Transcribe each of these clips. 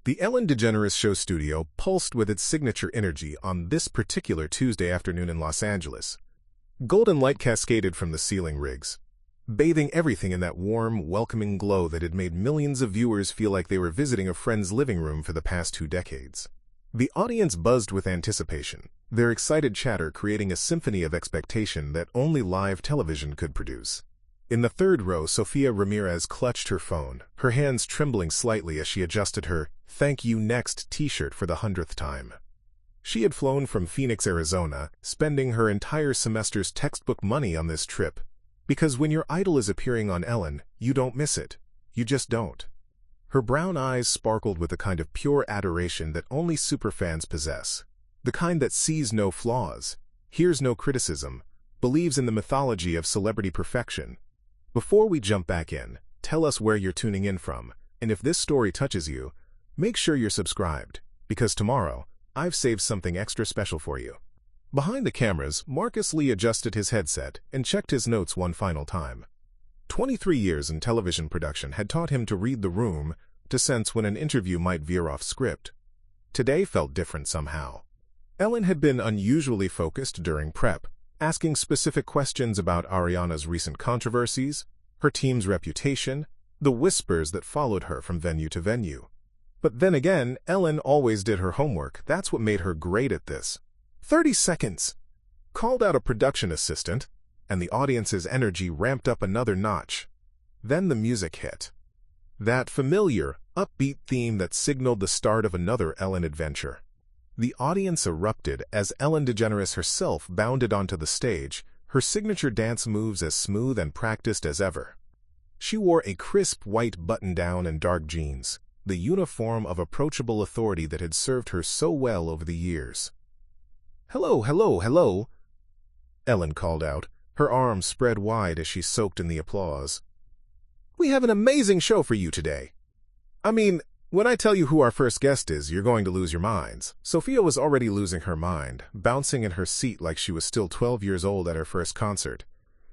The Ellen DeGeneres Show studio pulsed with its signature energy on this particular Tuesday afternoon in Los Angeles. Golden light cascaded from the ceiling rigs, bathing everything in that warm, welcoming glow that had made millions of viewers feel like they were visiting a friend's living room for the past 2 decades. The audience buzzed with anticipation, their excited chatter creating a symphony of expectation that only live television could produce. In the third row, Sofia Ramirez clutched her phone, her hands trembling slightly as she adjusted her "Thank You Next" t-shirt for the 100th time. She had flown from Phoenix, Arizona, spending her entire semester's textbook money on this trip, because when your idol is appearing on Ellen, you don't miss it. You just don't. Her brown eyes sparkled with a kind of pure adoration that only superfans possess, the kind that sees no flaws, hears no criticism, believes in the mythology of celebrity perfection. Before we jump back in, tell us where you're tuning in from, and if this story touches you, make sure you're subscribed, because tomorrow, I've saved something extra special for you. Behind the cameras, Marcus Lee adjusted his headset and checked his notes one final time. 23 years in television production had taught him to read the room, to sense when an interview might veer off script. Today felt different somehow. Ellen had been unusually focused during prep, asking specific questions about Ariana's recent controversies, her team's reputation, the whispers that followed her from venue to venue. But then again, Ellen always did her homework. That's what made her great at this. 30 seconds! Called out a production assistant, and the audience's energy ramped up another notch. Then the music hit. That familiar, upbeat theme that signaled the start of another Ellen adventure. The audience erupted as Ellen DeGeneres herself bounded onto the stage, her signature dance moves as smooth and practiced as ever. She wore a crisp white button-down and dark jeans, the uniform of approachable authority that had served her so well over the years. "Hello, hello, hello," Ellen called out, her arms spread wide as she soaked in the applause. "We have an amazing show for you today. I mean, when I tell you who our first guest is, you're going to lose your minds." Sofia was already losing her mind, bouncing in her seat like she was still 12 years old at her first concert.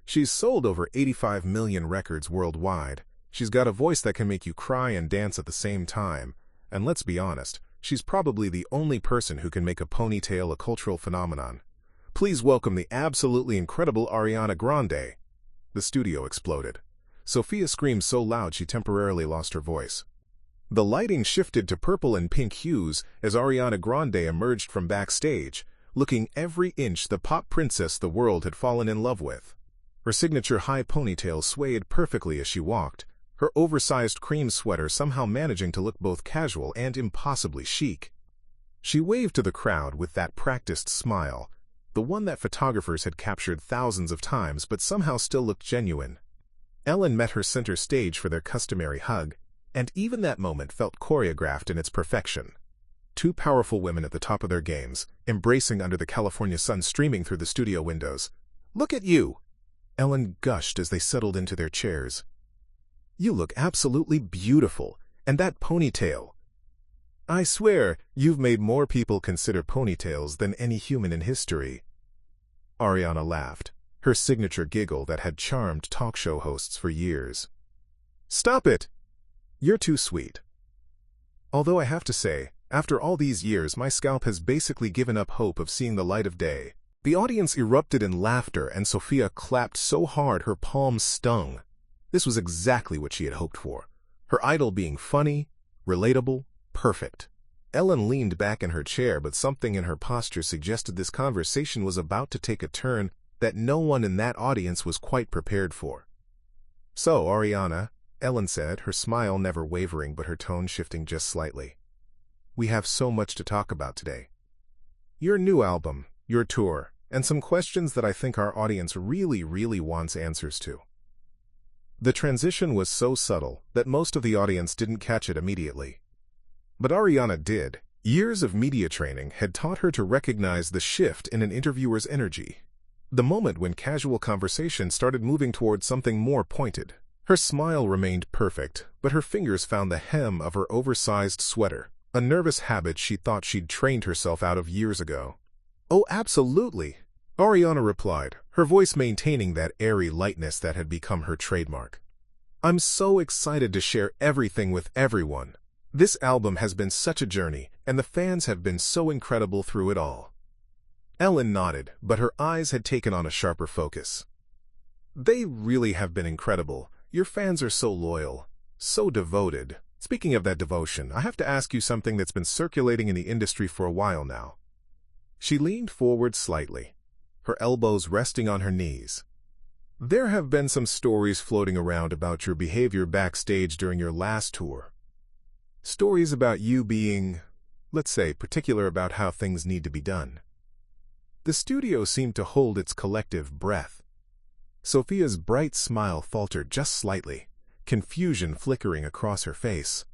She's sold over 85 million records worldwide. She's got a voice that can make you cry and dance at the same time. And let's be honest, she's probably the only person who can make a ponytail a cultural phenomenon. Please welcome the absolutely incredible Ariana Grande. The studio exploded. Sofia screamed so loud she temporarily lost her voice. The lighting shifted to purple and pink hues as Ariana Grande emerged from backstage, looking every inch the pop princess the world had fallen in love with. Her signature high ponytail swayed perfectly as she walked, her oversized cream sweater somehow managing to look both casual and impossibly chic. She waved to the crowd with that practiced smile, the one that photographers had captured thousands of times but somehow still looked genuine. Ellen met her center stage for their customary hug, and even that moment felt choreographed in its perfection. 2 powerful women at the top of their games, embracing under the California sun streaming through the studio windows. "Look at you!" Ellen gushed as they settled into their chairs. "You look absolutely beautiful, and that ponytail. I swear, you've made more people consider ponytails than any human in history." Ariana laughed, her signature giggle that had charmed talk show hosts for years. "Stop it! You're too sweet." Although I have to say, after all these years, my scalp has basically given up hope of seeing the light of day. The audience erupted in laughter and Sofia clapped so hard her palms stung. This was exactly what she had hoped for. Her idol being funny, relatable, perfect. Ellen leaned back in her chair, but something in her posture suggested this conversation was about to take a turn that no one in that audience was quite prepared for. "So, Ariana," Ellen said, her smile never wavering but her tone shifting just slightly. "We have so much to talk about today. Your new album, your tour, and some questions that I think our audience really wants answers to." The transition was so subtle that most of the audience didn't catch it immediately. But Ariana did. Years of media training had taught her to recognize the shift in an interviewer's energy. The moment when casual conversation started moving towards something more pointed. Her smile remained perfect, but her fingers found the hem of her oversized sweater, a nervous habit she thought she'd trained herself out of years ago. "Oh, absolutely," Ariana replied, her voice maintaining that airy lightness that had become her trademark. "I'm so excited to share everything with everyone. This album has been such a journey, and the fans have been so incredible through it all." Ellen nodded, but her eyes had taken on a sharper focus. "They really have been incredible. Your fans are so loyal, so devoted. Speaking of that devotion, I have to ask you something that's been circulating in the industry for a while now." She leaned forward slightly, her elbows resting on her knees. "There have been some stories floating around about your behavior backstage during your last tour. Stories about you being, let's say, particular about how things need to be done." The studio seemed to hold its collective breath. Sofia's bright smile faltered just slightly, confusion flickering across her face.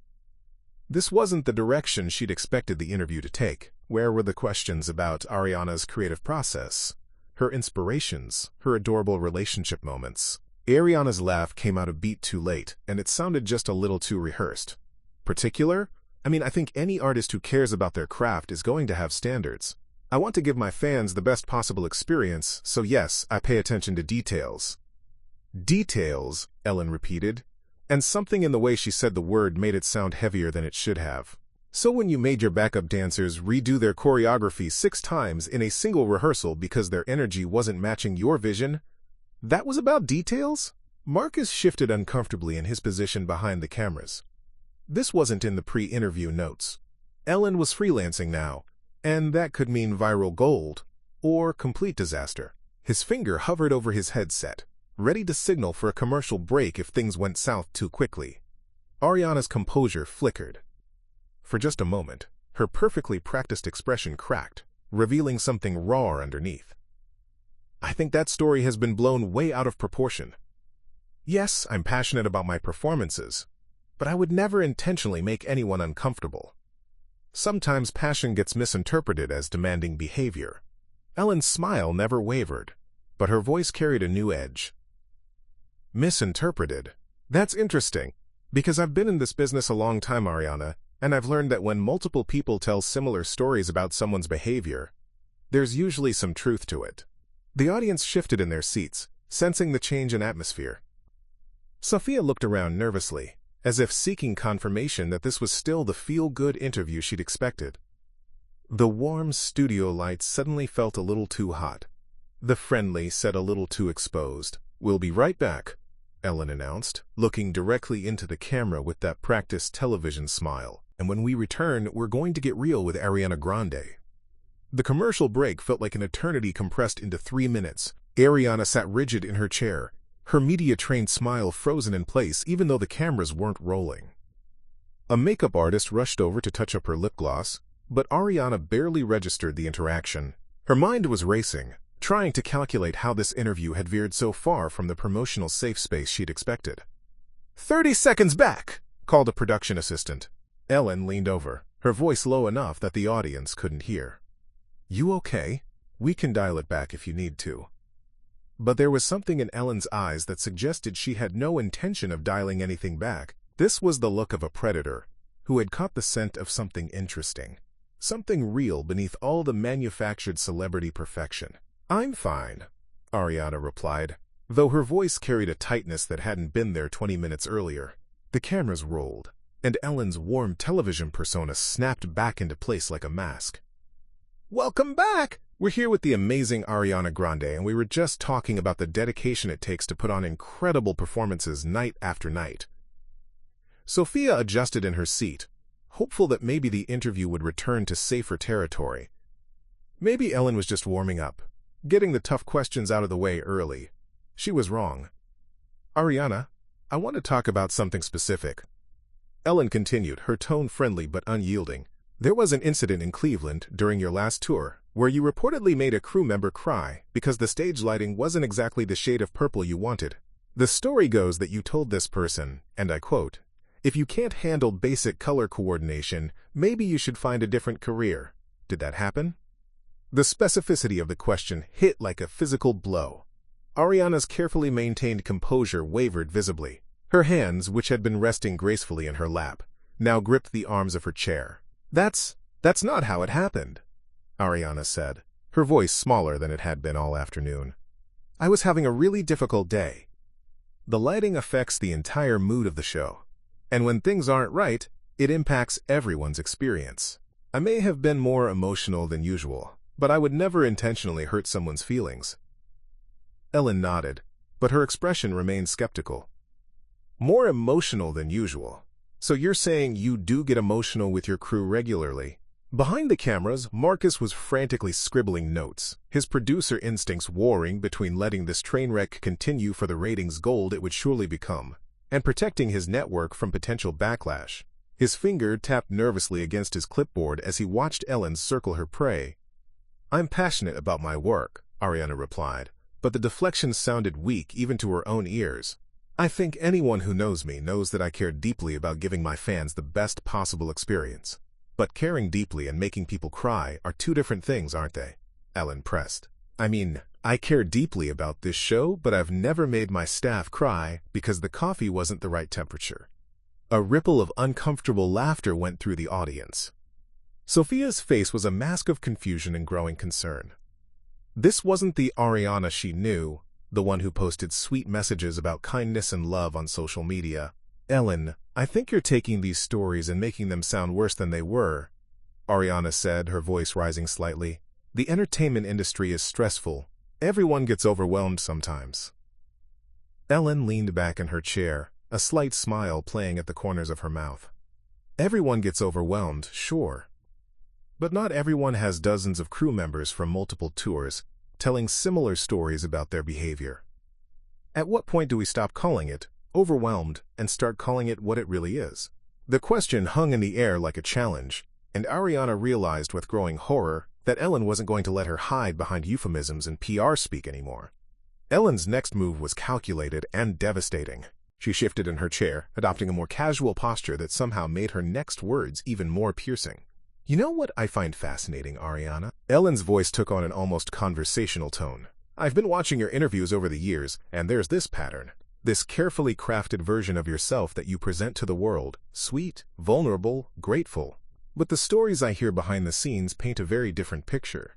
This wasn't the direction she'd expected the interview to take. Where were the questions about Ariana's creative process, her inspirations, her adorable relationship moments? Ariana's laugh came out a beat too late, and it sounded just a little too rehearsed. Particular? I think any artist who cares about their craft is going to have standards. I want to give my fans the best possible experience, so yes, I pay attention to details. Details, Ellen repeated, and something in the way she said the word made it sound heavier than it should have. So when you made your backup dancers redo their choreography 6 times in a single rehearsal because their energy wasn't matching your vision, that was about details? Marcus shifted uncomfortably in his position behind the cameras. This wasn't in the pre-interview notes. Ellen was freelancing now, and that could mean viral gold, or complete disaster. His finger hovered over his headset, ready to signal for a commercial break if things went south too quickly. Ariana's composure flickered. For just a moment, her perfectly practiced expression cracked, revealing something raw underneath. "I think that story has been blown way out of proportion. Yes, I'm passionate about my performances, but I would never intentionally make anyone uncomfortable. Sometimes passion gets misinterpreted as demanding behavior." Ellen's smile never wavered, but her voice carried a new edge. "Misinterpreted? That's interesting, because I've been in this business a long time, Ariana, and I've learned that when multiple people tell similar stories about someone's behavior, there's usually some truth to it." The audience shifted in their seats, sensing the change in atmosphere. Sofia looked around nervously, as if seeking confirmation that this was still the feel-good interview she'd expected. The warm studio lights suddenly felt a little too hot. The friendly set a little too exposed. "We'll be right back," Ellen announced, looking directly into the camera with that practiced television smile. "And when we return, we're going to get real with Ariana Grande." The commercial break felt like an eternity compressed into 3 minutes. Ariana sat rigid in her chair, her media-trained smile frozen in place even though the cameras weren't rolling. A makeup artist rushed over to touch up her lip gloss, but Ariana barely registered the interaction. Her mind was racing, trying to calculate how this interview had veered so far from the promotional safe space she'd expected. 30 seconds back, called a production assistant. Ellen leaned over, her voice low enough that the audience couldn't hear. "You okay? We can dial it back if you need to." But there was something in Ellen's eyes that suggested she had no intention of dialing anything back. This was the look of a predator who had caught the scent of something interesting, something real beneath all the manufactured celebrity perfection. "I'm fine," Ariana replied, though her voice carried a tightness that hadn't been there 20 minutes earlier. The cameras rolled, and Ellen's warm television persona snapped back into place like a mask. "Welcome back! We're here with the amazing Ariana Grande, and we were just talking about the dedication it takes to put on incredible performances night after night." Sofia adjusted in her seat, hopeful that maybe the interview would return to safer territory. Maybe Ellen was just warming up, getting the tough questions out of the way early. She was wrong. "Ariana, I want to talk about something specific." Ellen continued, her tone friendly but unyielding. "There was an incident in Cleveland during your last tour where you reportedly made a crew member cry because the stage lighting wasn't exactly the shade of purple you wanted. The story goes that you told this person, and I quote, 'If you can't handle basic color coordination, maybe you should find a different career.' Did that happen?" The specificity of the question hit like a physical blow. Ariana's carefully maintained composure wavered visibly. Her hands, which had been resting gracefully in her lap, now gripped the arms of her chair. That's not how it happened," Ariana said, her voice smaller than it had been all afternoon. "I was having a really difficult day. The lighting affects the entire mood of the show, and when things aren't right, It impacts everyone's experience. I may have been more emotional than usual, but I would never intentionally hurt someone's feelings. Ellen nodded, but her expression remained skeptical. More emotional than usual. So you're saying you do get emotional with your crew regularly? Behind the cameras, Marcus was frantically scribbling notes, his producer instincts warring between letting this train wreck continue for the ratings gold it would surely become, and protecting his network from potential backlash. His finger tapped nervously against his clipboard as he watched Ellen circle her prey. "I'm passionate about my work," Ariana replied, but the deflection sounded weak even to her own ears. "I think anyone who knows me knows that I care deeply about giving my fans the best possible experience. But caring deeply and making people cry are two different things, aren't they?" Ellen pressed. "I mean, I care deeply about this show, but I've never made my staff cry because the coffee wasn't the right temperature." A ripple of uncomfortable laughter went through the audience. Sofia's face was a mask of confusion and growing concern. This wasn't the Ariana she knew, the one who posted sweet messages about kindness and love on social media. "Ellen, I think you're taking these stories and making them sound worse than they were," Ariana said, her voice rising slightly. "The entertainment industry is stressful. Everyone gets overwhelmed sometimes." Ellen leaned back in her chair, a slight smile playing at the corners of her mouth. "Everyone gets overwhelmed, sure. But not everyone has dozens of crew members from multiple tours, telling similar stories about their behavior. At what point do we stop calling it overwhelmed and start calling it what it really is?" The question hung in the air like a challenge, and Ariana realized with growing horror that Ellen wasn't going to let her hide behind euphemisms and PR speak anymore. Ellen's next move was calculated and devastating. She shifted in her chair, adopting a more casual posture that somehow made her next words even more piercing. "You know what I find fascinating, Ariana?" Ellen's voice took on an almost conversational tone. "I've been watching your interviews over the years, and there's this pattern. This carefully crafted version of yourself that you present to the world, sweet, vulnerable, grateful. But the stories I hear behind the scenes paint a very different picture."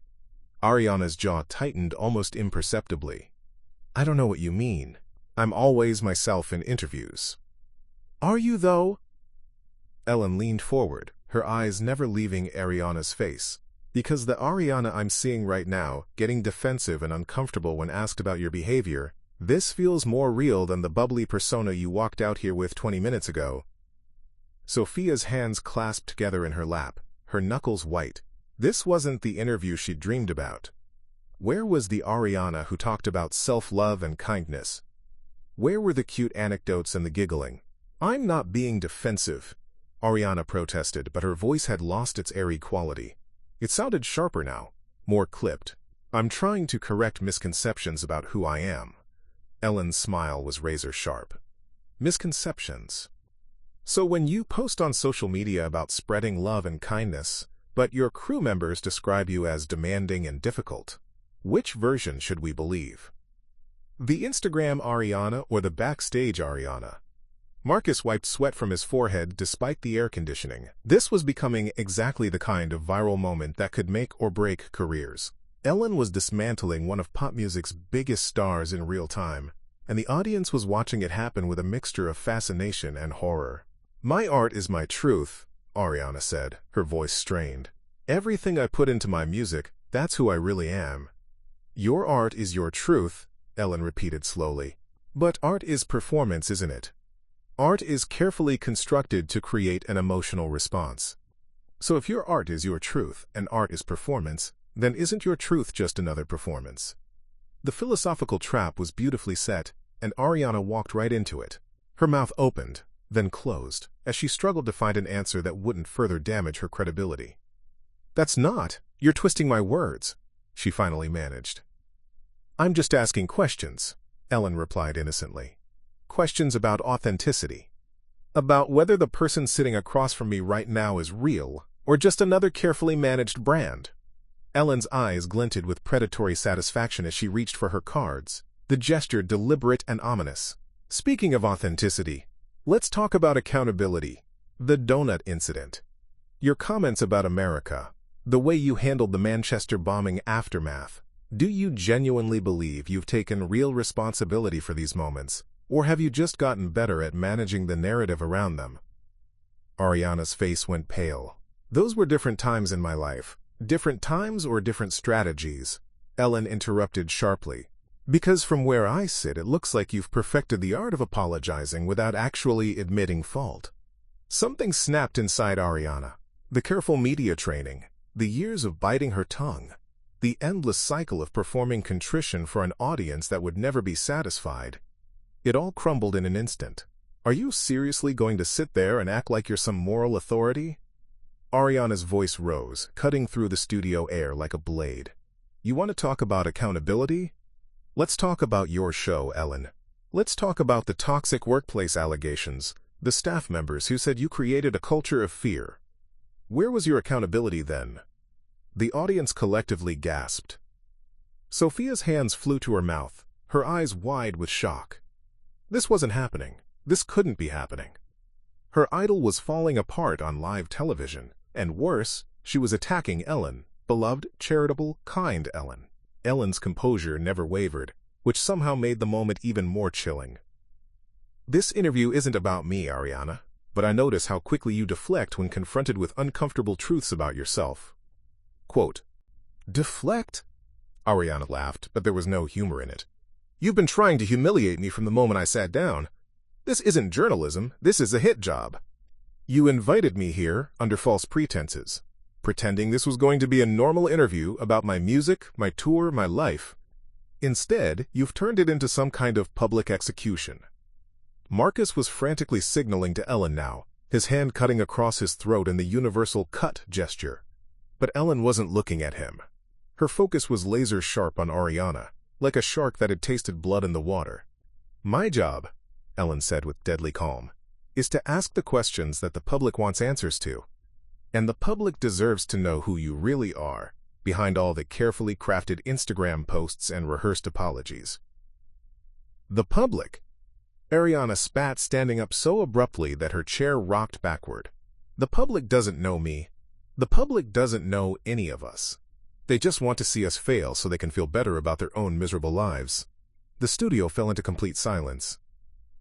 Ariana's jaw tightened almost imperceptibly. "I don't know what you mean. I'm always myself in interviews." "Are you, though?" Ellen leaned forward, her eyes never leaving Ariana's face. "Because the Ariana I'm seeing right now, getting defensive and uncomfortable when asked about your behavior, this feels more real than the bubbly persona you walked out here with 20 minutes ago." Sofia's hands clasped together in her lap, her knuckles white. This wasn't the interview she'd dreamed about. Where was the Ariana who talked about self-love and kindness? Where were the cute anecdotes and the giggling? "I'm not being defensive," Ariana protested, but her voice had lost its airy quality. It sounded sharper now, more clipped. "I'm trying to correct misconceptions about who I am." Ellen's smile was razor-sharp. "Misconceptions? So when you post on social media about spreading love and kindness, but your crew members describe you as demanding and difficult, which version should we believe? The Instagram Ariana or the backstage Ariana?" Marcus wiped sweat from his forehead despite the air conditioning. This was becoming exactly the kind of viral moment that could make or break careers. Ellen was dismantling one of pop music's biggest stars in real time, and the audience was watching it happen with a mixture of fascination and horror. "My art is my truth," Ariana said, her voice strained. "Everything I put into my music, that's who I really am." "Your art is your truth," Ellen repeated slowly. "But art is performance, isn't it? Art is carefully constructed to create an emotional response. So if your art is your truth and art is performance, then isn't your truth just another performance?" The philosophical trap was beautifully set, and Ariana walked right into it. Her mouth opened, then closed, as she struggled to find an answer that wouldn't further damage her credibility. "That's not. You're twisting my words," she finally managed. "I'm just asking questions," Ellen replied innocently. "Questions about authenticity. About whether the person sitting across from me right now is real, or just another carefully managed brand." Ellen's eyes glinted with predatory satisfaction as she reached for her cards, the gesture deliberate and ominous. "Speaking of authenticity, let's talk about accountability. The donut incident. Your comments about America. The way you handled the Manchester bombing aftermath. Do you genuinely believe you've taken real responsibility for these moments, or have you just gotten better at managing the narrative around them?" Ariana's face went pale. Those were different times in my life. Different times or different strategies? Ellen interrupted sharply. Because from where I sit, it looks like you've perfected the art of apologizing without actually admitting fault. Something snapped inside Ariana. The careful media training, the years of biting her tongue, the endless cycle of performing contrition for an audience that would never be satisfied. It all crumbled in an instant. Are you seriously going to sit there and act like you're some moral authority? Ariana's voice rose, cutting through the studio air like a blade. You want to talk about accountability? Let's talk about your show, Ellen. Let's talk about the toxic workplace allegations, the staff members who said you created a culture of fear. Where was your accountability then? The audience collectively gasped. Sofia's hands flew to her mouth, her eyes wide with shock. This wasn't happening. This couldn't be happening. Her idol was falling apart on live television, and worse, she was attacking Ellen, beloved, charitable, kind Ellen. Ellen's composure never wavered, which somehow made the moment even more chilling. This interview isn't about me, Ariana, but I notice how quickly you deflect when confronted with uncomfortable truths about yourself. Quote, deflect? Ariana laughed, but there was no humor in it. You've been trying to humiliate me from the moment I sat down. This isn't journalism, this is a hit job. You invited me here under false pretenses, pretending this was going to be a normal interview about my music, my tour, my life. Instead, you've turned it into some kind of public execution. Marcus was frantically signaling to Ellen now, his hand cutting across his throat in the universal cut gesture. But Ellen wasn't looking at him. Her focus was laser-sharp on Ariana, like a shark that had tasted blood in the water. My job, Ellen said with deadly calm, is to ask the questions that the public wants answers to. And the public deserves to know who you really are, behind all the carefully crafted Instagram posts and rehearsed apologies. The public? Ariana spat, standing up so abruptly that her chair rocked backward. The public doesn't know me. The public doesn't know any of us. They just want to see us fail so they can feel better about their own miserable lives. The studio fell into complete silence.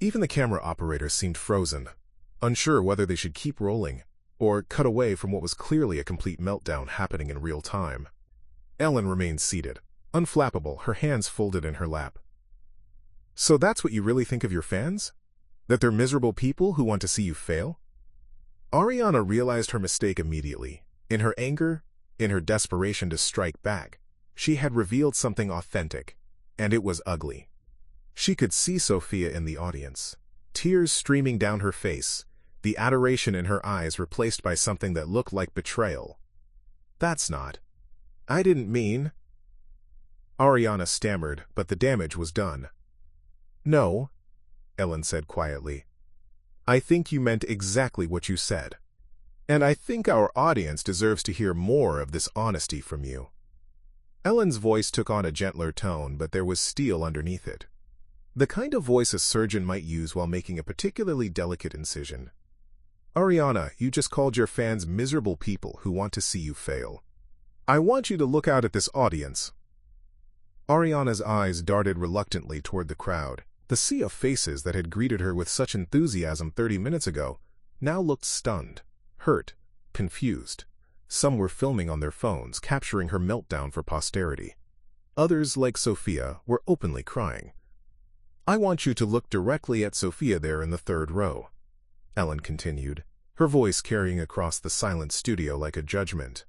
Even the camera operators seemed frozen, unsure whether they should keep rolling or cut away from what was clearly a complete meltdown happening in real time. Ellen remained seated, unflappable, her hands folded in her lap. So that's what you really think of your fans? That they're miserable people who want to see you fail? Ariana realized her mistake immediately. In her anger, in her desperation to strike back, she had revealed something authentic, and it was ugly. She could see Sofia in the audience, tears streaming down her face, the adoration in her eyes replaced by something that looked like betrayal. That's not. I didn't mean. Ariana stammered, but the damage was done. No, Ellen said quietly. I think you meant exactly what you said. And I think our audience deserves to hear more of this honesty from you. Ellen's voice took on a gentler tone, but there was steel underneath it. The kind of voice a surgeon might use while making a particularly delicate incision. Ariana, you just called your fans miserable people who want to see you fail. I want you to look out at this audience. Ariana's eyes darted reluctantly toward the crowd. The sea of faces that had greeted her with such enthusiasm 30 minutes ago now looked stunned, hurt, confused. Some were filming on their phones, capturing her meltdown for posterity. Others, like Sofia, were openly crying. I want you to look directly at Sofia there in the third row, Ellen continued, her voice carrying across the silent studio like a judgment.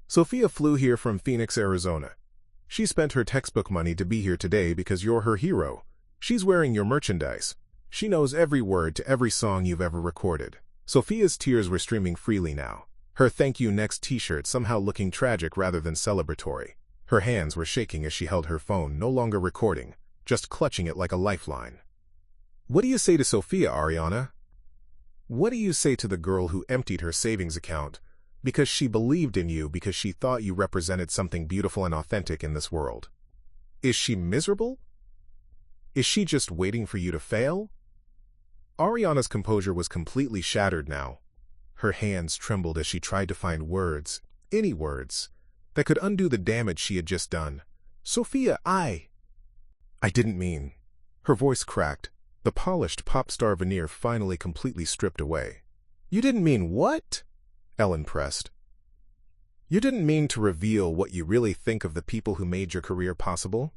Sofia flew here from Phoenix, Arizona. She spent her textbook money to be here today because you're her hero. She's wearing your merchandise. She knows every word to every song you've ever recorded. Sofia's tears were streaming freely now, her thank you next t-shirt somehow looking tragic rather than celebratory. Her hands were shaking as she held her phone, no longer recording, just clutching it like a lifeline. What do you say to Sofia, Ariana? What do you say to the girl who emptied her savings account because she believed in you, because she thought you represented something beautiful and authentic in this world? Is she miserable? Is she just waiting for you to fail? Ariana's composure was completely shattered now. Her hands trembled as she tried to find words, any words, that could undo the damage she had just done. Sofia, I didn't mean. Her voice cracked, the polished pop star veneer finally completely stripped away. You didn't mean what? Ellen pressed. You didn't mean to reveal what you really think of the people who made your career possible?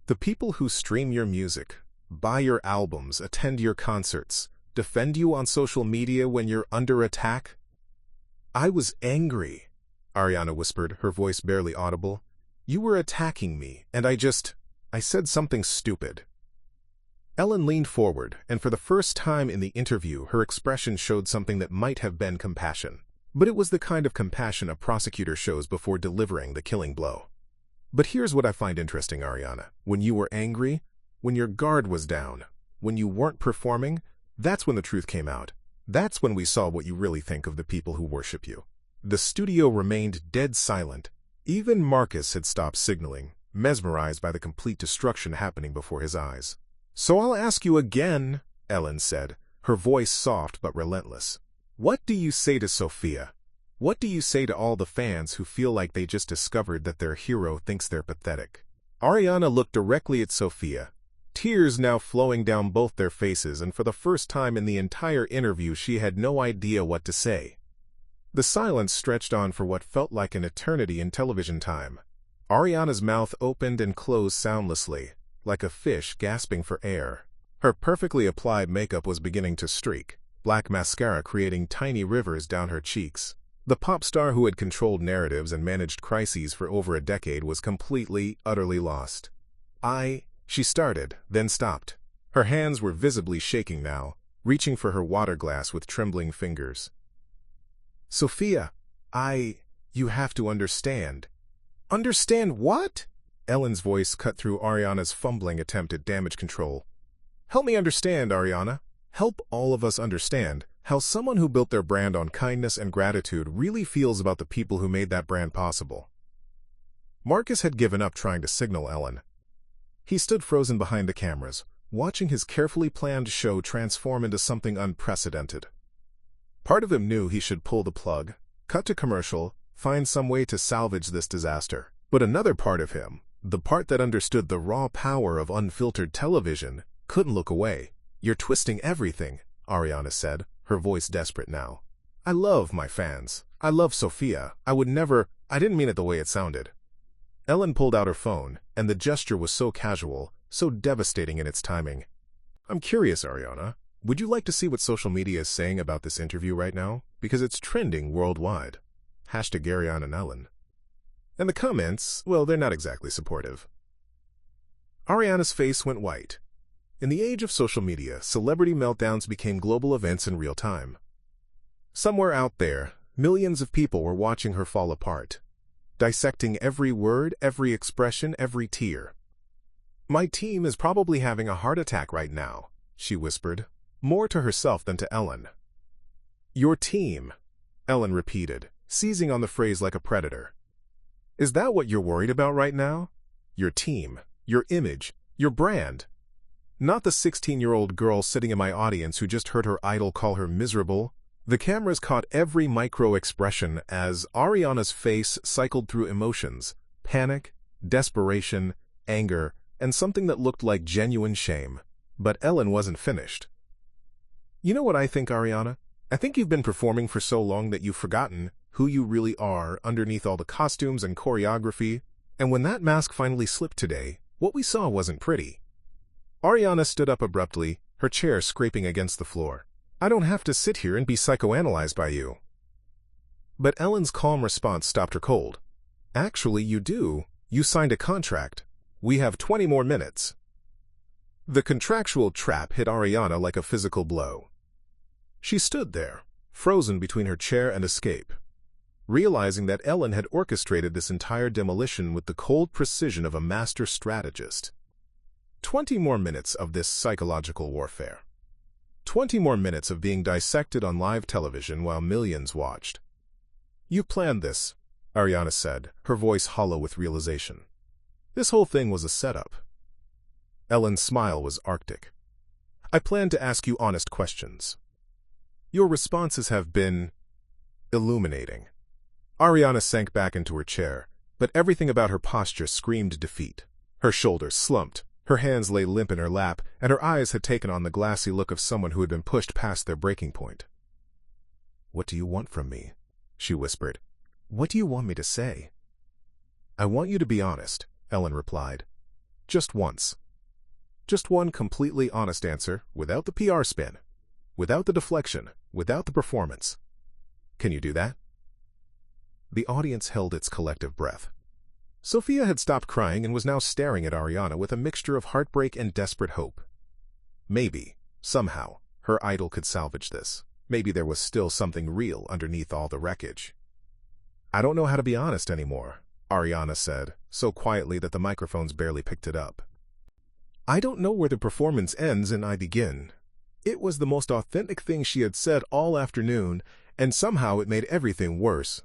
The people who stream your music, buy your albums, attend your concerts, defend you on social media when you're under attack? I was angry, Ariana whispered, her voice barely audible. You were attacking me, and I said something stupid. Ellen leaned forward, and for the first time in the interview, her expression showed something that might have been compassion. But it was the kind of compassion a prosecutor shows before delivering the killing blow. But here's what I find interesting, Ariana. When you were angry, when your guard was down, when you weren't performing, that's when the truth came out. That's when we saw what you really think of the people who worship you. The studio remained dead silent. Even Marcus had stopped signaling, mesmerized by the complete destruction happening before his eyes. So I'll ask you again, Ellen said, her voice soft but relentless. What do you say to Sofia? What do you say to all the fans who feel like they just discovered that their hero thinks they're pathetic? Ariana looked directly at Sofia, tears now flowing down both their faces, and for the first time in the entire interview she had no idea what to say. The silence stretched on for what felt like an eternity in television time. Ariana's mouth opened and closed soundlessly, like a fish gasping for air. Her perfectly applied makeup was beginning to streak, black mascara creating tiny rivers down her cheeks. The pop star who had controlled narratives and managed crises for over a decade was completely, utterly lost. She started, then stopped. Her hands were visibly shaking now, reaching for her water glass with trembling fingers. Sofia, you have to understand. Understand what? Ellen's voice cut through Ariana's fumbling attempt at damage control. Help me understand, Ariana. Help all of us understand how someone who built their brand on kindness and gratitude really feels about the people who made that brand possible. Marcus had given up trying to signal Ellen. He stood frozen behind the cameras, watching his carefully planned show transform into something unprecedented. Part of him knew he should pull the plug, cut to commercial, find some way to salvage this disaster. But another part of him, the part that understood the raw power of unfiltered television, couldn't look away. You're twisting everything, Ariana said, her voice desperate now. I love my fans. I love Sofia. I didn't mean it the way it sounded. Ellen pulled out her phone, and the gesture was so casual, so devastating in its timing. I'm curious, Ariana. Would you like to see what social media is saying about this interview right now? Because it's trending worldwide. #Ariana and Ellen. And the comments, well, they're not exactly supportive. Ariana's face went white. In the age of social media, celebrity meltdowns became global events in real time. Somewhere out there, millions of people were watching her fall apart, dissecting every word, every expression, every tear. My team is probably having a heart attack right now, she whispered, more to herself than to Ellen. Your team, Ellen repeated, seizing on the phrase like a predator. Is that what you're worried about right now? Your team, your image, your brand. Not the 16-year-old girl sitting in my audience who just heard her idol call her miserable. The cameras caught every micro-expression as Ariana's face cycled through emotions, panic, desperation, anger, and something that looked like genuine shame. But Ellen wasn't finished. You know what I think, Ariana? I think you've been performing for so long that you've forgotten who you really are underneath all the costumes and choreography. And when that mask finally slipped today, what we saw wasn't pretty. Ariana stood up abruptly, her chair scraping against the floor. I don't have to sit here and be psychoanalyzed by you. But Ellen's calm response stopped her cold. Actually, you do. You signed a contract. We have 20 more minutes. The contractual trap hit Ariana like a physical blow. She stood there, frozen between her chair and escape, realizing that Ellen had orchestrated this entire demolition with the cold precision of a master strategist. 20 more minutes of this psychological warfare. 20 more minutes of being dissected on live television while millions watched. You planned this, Ariana said, her voice hollow with realization. This whole thing was a setup. Ellen's smile was arctic. I planned to ask you honest questions. Your responses have been illuminating. Ariana sank back into her chair, but everything about her posture screamed defeat. Her shoulders slumped, her hands lay limp in her lap, and her eyes had taken on the glassy look of someone who had been pushed past their breaking point. "What do you want from me?" she whispered. "What do you want me to say?" "I want you to be honest," Ellen replied. "Just once. Just one completely honest answer, without the PR spin, without the deflection, without the performance. Can you do that?" The audience held its collective breath. Sofia had stopped crying and was now staring at Ariana with a mixture of heartbreak and desperate hope. Maybe, somehow, her idol could salvage this. Maybe there was still something real underneath all the wreckage. "I don't know how to be honest anymore," Ariana said, so quietly that the microphones barely picked it up. "I don't know where the performance ends and I begin." It was the most authentic thing she had said all afternoon, and somehow it made everything worse.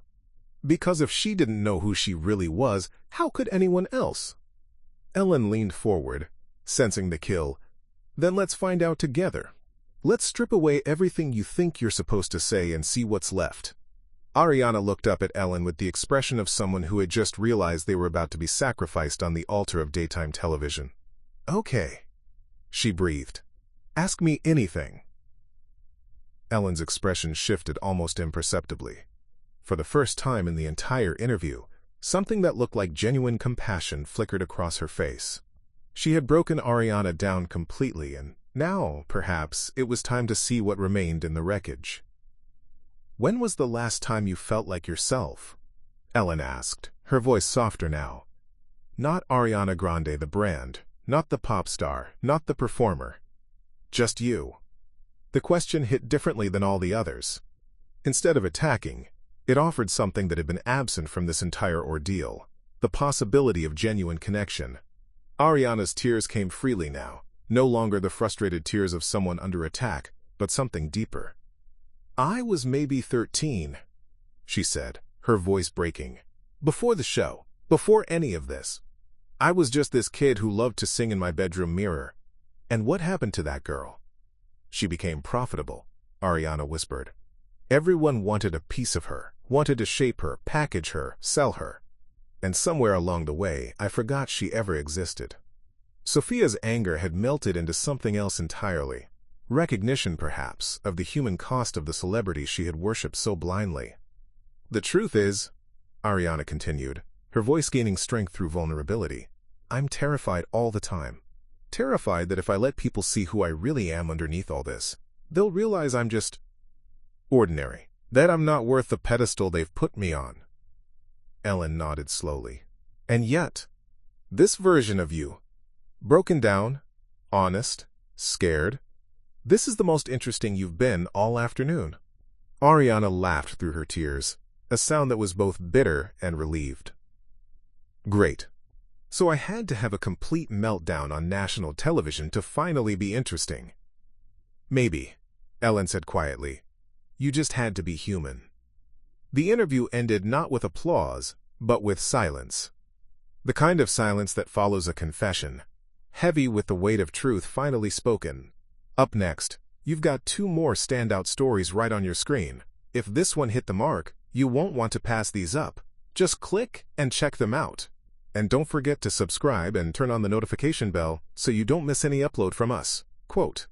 Because if she didn't know who she really was, how could anyone else? Ellen leaned forward, sensing the kill. "Then let's find out together. Let's strip away everything you think you're supposed to say and see what's left." Ariana looked up at Ellen with the expression of someone who had just realized they were about to be sacrificed on the altar of daytime television. "Okay," she breathed. "Ask me anything." Ellen's expression shifted almost imperceptibly. For the first time in the entire interview, something that looked like genuine compassion flickered across her face. She had broken Ariana down completely, and now, perhaps, it was time to see what remained in the wreckage. "When was the last time you felt like yourself?" Ellen asked, her voice softer now. Not Ariana Grande the brand, not the pop star, not the performer. Just you. The question hit differently than all the others. Instead of attacking, it offered something that had been absent from this entire ordeal, the possibility of genuine connection. Ariana's tears came freely now, no longer the frustrated tears of someone under attack, but something deeper. "I was maybe 13, she said, her voice breaking. "Before the show, before any of this. I was just this kid who loved to sing in my bedroom mirror. And what happened to that girl?" "She became profitable," Ariana whispered. "Everyone wanted a piece of her, wanted to shape her, package her, sell her. And somewhere along the way, I forgot she ever existed." Sofia's anger had melted into something else entirely. Recognition, perhaps, of the human cost of the celebrity she had worshipped so blindly. "The truth is," Ariana continued, her voice gaining strength through vulnerability, "I'm terrified all the time. Terrified that if I let people see who I really am underneath all this, they'll realize I'm just ordinary, that I'm not worth the pedestal they've put me on." Ellen nodded slowly. "And yet, this version of you, broken down, honest, scared, this is the most interesting you've been all afternoon." Ariana laughed through her tears, a sound that was both bitter and relieved. "Great. So I had to have a complete meltdown on national television to finally be interesting." "Maybe," Ellen said quietly. "You just had to be human." The interview ended not with applause, but with silence. The kind of silence that follows a confession, heavy with the weight of truth finally spoken. Up next, you've got 2 more standout stories right on your screen. If this one hit the mark, you won't want to pass these up. Just click and check them out. And don't forget to subscribe and turn on the notification bell so you don't miss any upload from us. Quote.